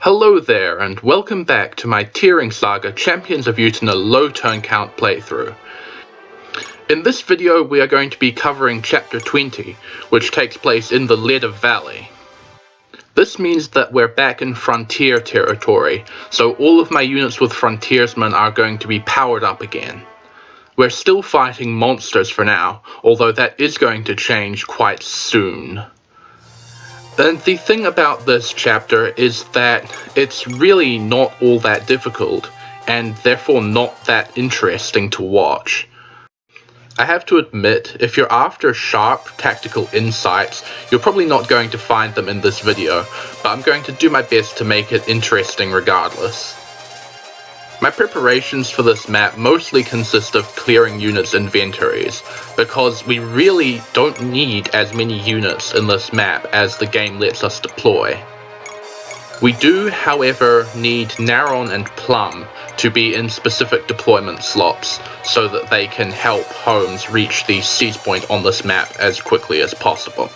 Hello there, and welcome back to my TearRing Saga Champions of Utena low turn count playthrough. In this video we are going to be covering Chapter 20, which takes place in the Leda Valley. This means that we're back in Frontier territory, so all of my units with Frontiersmen are going to be powered up again. We're still fighting monsters for now, although that is going to change quite soon. And the thing about this chapter is that it's really not all that difficult, and therefore not that interesting to watch. I have to admit, if you're after sharp tactical insights, you're probably not going to find them in this video, but I'm going to do my best to make it interesting regardless. My preparations for this map mostly consist of clearing units' inventories, because we really don't need as many units in this map as the game lets us deploy. We do, however, need Naron and Plum to be in specific deployment slots, so that they can help Holmes reach the seize point on this map as quickly as possible.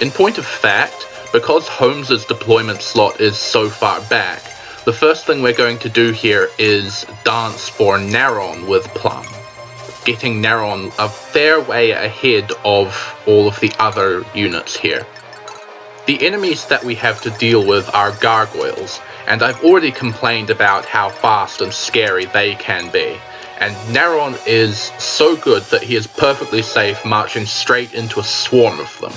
In point of fact, because Holmes' deployment slot is so far back, the first thing we're going to do here is dance for Naron with Plum, getting Naron a fair way ahead of all of the other units here. The enemies that we have to deal with are gargoyles, and I've already complained about how fast and scary they can be, and Naron is so good that he is perfectly safe marching straight into a swarm of them.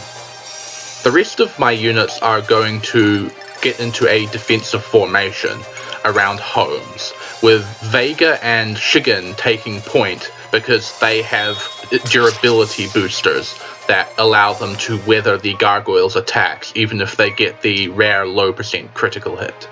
The rest of my units are going to get into a defensive formation around Holmes, with Vega and Shigen taking point because they have durability boosters that allow them to weather the gargoyles' attacks even if they get the rare low % critical hit.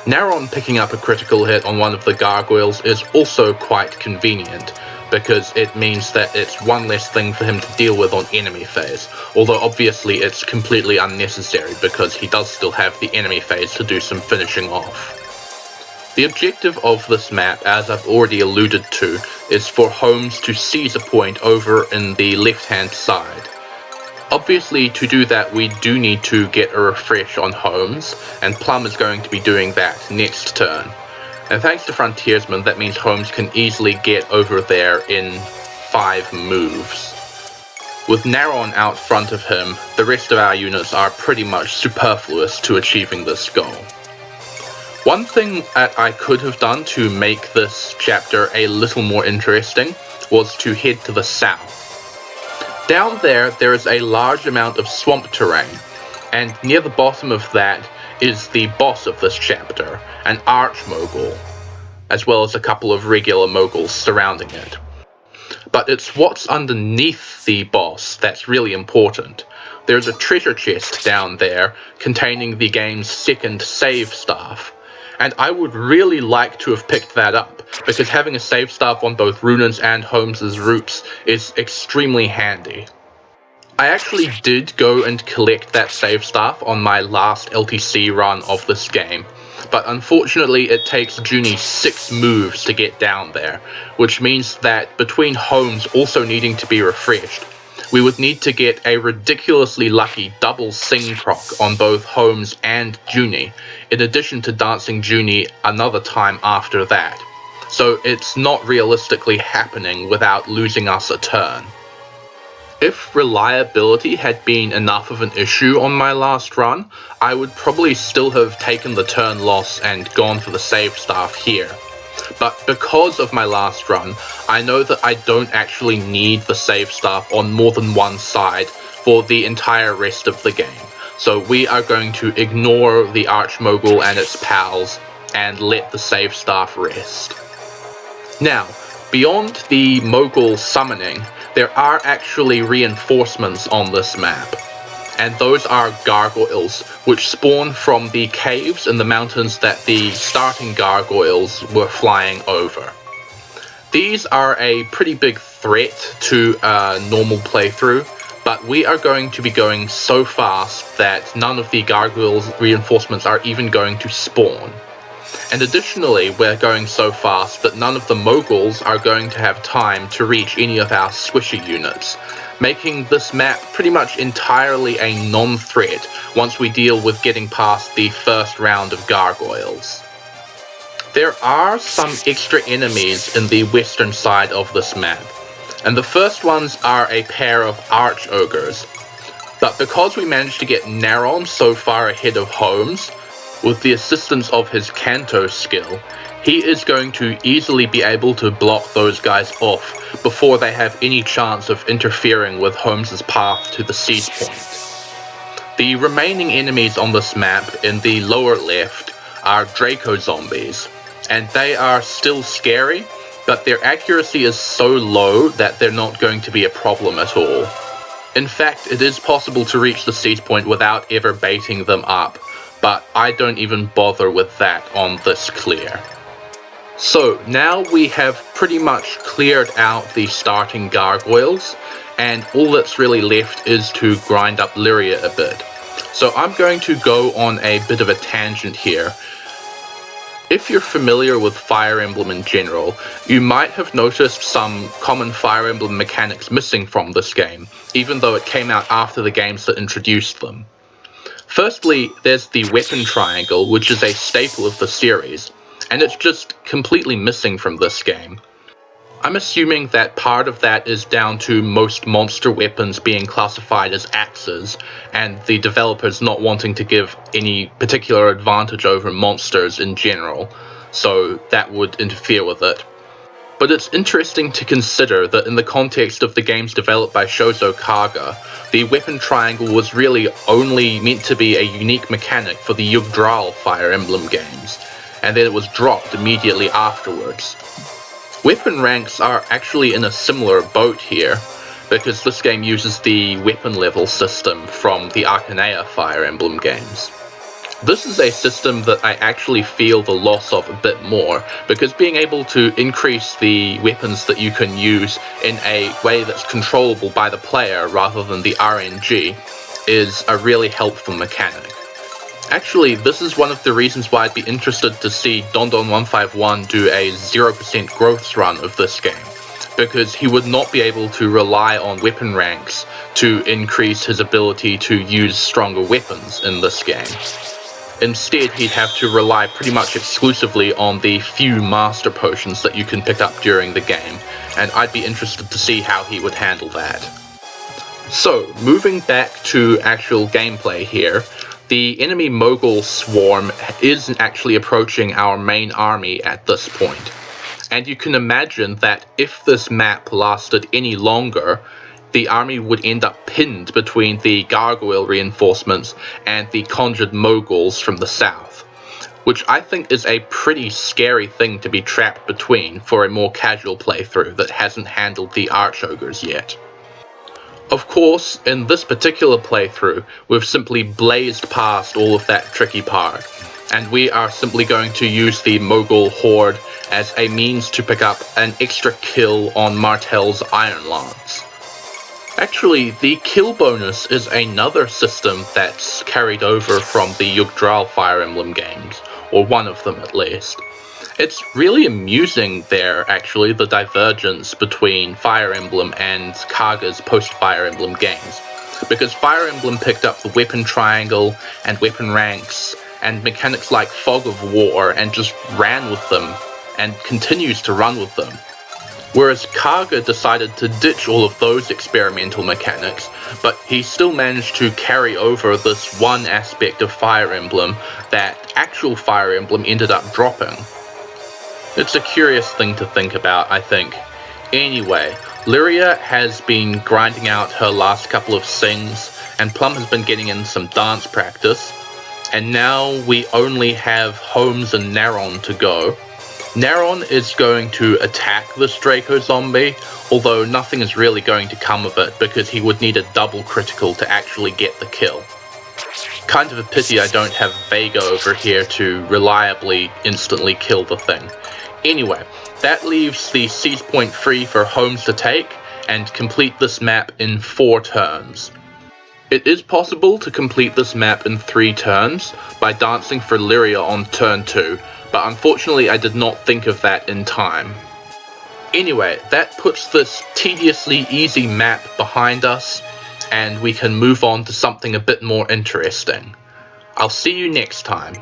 Naron picking up a critical hit on one of the gargoyles is also quite convenient, because it means that it's one less thing for him to deal with on enemy phase, although obviously it's completely unnecessary because he does still have the enemy phase to do some finishing off. The objective of this map, as I've already alluded to, is for Holmes to seize a point over in the left-hand side. Obviously, to do that we do need to get a refresh on Holmes, and Plum is going to be doing that next turn. And thanks to Frontiersmen, that means Holmes can easily get over there in 5 moves. With Naron out front of him, the rest of our units are pretty much superfluous to achieving this goal. One thing that I could have done to make this chapter a little more interesting was to head to the south. Down there is a large amount of swamp terrain, and near the bottom of that is the boss of this chapter, an archmogul, as well as a couple of regular moguls surrounding it. But it's what's underneath the boss that's really important. There's a treasure chest down there containing the game's second save staff, and I would really like to have picked that up, because having a save staff on both Runan's and Holmes' routes is extremely handy. I actually did go and collect that save staff on my last LTC run of this game, but unfortunately it takes Junie 6 moves to get down there, which means that between Holmes also needing to be refreshed, we would need to get a ridiculously lucky double sing proc on both Holmes and Junie, in addition to dancing Junie another time after that. So it's not realistically happening without losing us a turn. If reliability had been enough of an issue on my last run, I would probably still have taken the turn loss and gone for the save staff here. But because of my last run, I know that I don't actually need the save staff on more than one side for the entire rest of the game. So we are going to ignore the Archmogul and its pals and let the save staff rest. Now, beyond the Mogul summoning, there are actually reinforcements on this map, and those are gargoyles, which spawn from the caves in the mountains that the starting gargoyles were flying over. These are a pretty big threat to a normal playthrough, but we are going to be going so fast that none of the gargoyles' reinforcements are even going to spawn. And additionally, we're going so fast that none of the moguls are going to have time to reach any of our squishy units, making this map pretty much entirely a non-threat once we deal with getting past the first round of gargoyles. There are some extra enemies in the western side of this map, and the first ones are a pair of arch ogres. But because we managed to get Naron so far ahead of Holmes, with the assistance of his Canto skill, he is going to easily be able to block those guys off before they have any chance of interfering with Holmes's path to the siege point. The remaining enemies on this map in the lower left are Draco zombies, and they are still scary, but their accuracy is so low that they're not going to be a problem at all. In fact, it is possible to reach the siege point without ever baiting them up, but I don't even bother with that on this clear. So now we have pretty much cleared out the starting gargoyles, and all that's really left is to grind up Lyria a bit. So I'm going to go on a bit of a tangent here. If you're familiar with Fire Emblem in general, you might have noticed some common Fire Emblem mechanics missing from this game, even though it came out after the games that introduced them. Firstly, there's the weapon triangle, which is a staple of the series, and it's just completely missing from this game. I'm assuming that part of that is down to most monster weapons being classified as axes, and the developers not wanting to give any particular advantage over monsters in general, so that would interfere with it. But it's interesting to consider that in the context of the games developed by Shozo Kaga, the weapon triangle was really only meant to be a unique mechanic for the Yggdrasil Fire Emblem games, and then it was dropped immediately afterwards. Weapon ranks are actually in a similar boat here, because this game uses the weapon level system from the Arcanea Fire Emblem games. This is a system that I actually feel the loss of a bit more, because being able to increase the weapons that you can use in a way that's controllable by the player rather than the RNG is a really helpful mechanic. Actually, this is one of the reasons why I'd be interested to see Don151 do a 0% growth run of this game, because he would not be able to rely on weapon ranks to increase his ability to use stronger weapons in this game. Instead, he'd have to rely pretty much exclusively on the few master potions that you can pick up during the game, and I'd be interested to see how he would handle that. So, moving back to actual gameplay here, the enemy Mogul swarm is actually approaching our main army at this point, and you can imagine that if this map lasted any longer, the army would end up pinned between the gargoyle reinforcements and the conjured Moguls from the south, which I think is a pretty scary thing to be trapped between for a more casual playthrough that hasn't handled the Arch-Ogres yet. Of course, in this particular playthrough, we've simply blazed past all of that tricky part, and we are simply going to use the Mogul Horde as a means to pick up an extra kill on Martel's Iron Lance. Actually, the kill bonus is another system that's carried over from the Yggdrasil Fire Emblem games, or one of them at least. It's really amusing there, actually, the divergence between Fire Emblem and Kaga's post-Fire Emblem games, because Fire Emblem picked up the weapon triangle and weapon ranks and mechanics like Fog of War and just ran with them and continues to run with them. Whereas Kaga decided to ditch all of those experimental mechanics, but he still managed to carry over this one aspect of Fire Emblem that actual Fire Emblem ended up dropping. It's a curious thing to think about, I think. Anyway, Lyria has been grinding out her last couple of sings, and Plum has been getting in some dance practice, and now we only have Holmes and Naron to go. Naron is going to attack this Draco zombie, although nothing is really going to come of it because he would need a double critical to actually get the kill. Kind of a pity I don't have Vega over here to reliably instantly kill the thing. Anyway, that leaves the siege point free for Holmes to take and complete this map in 4 turns. It is possible to complete this map in 3 turns by dancing for Lyria on turn 2, but unfortunately I did not think of that in time. Anyway, that puts this tediously easy map behind us, and we can move on to something a bit more interesting. I'll see you next time.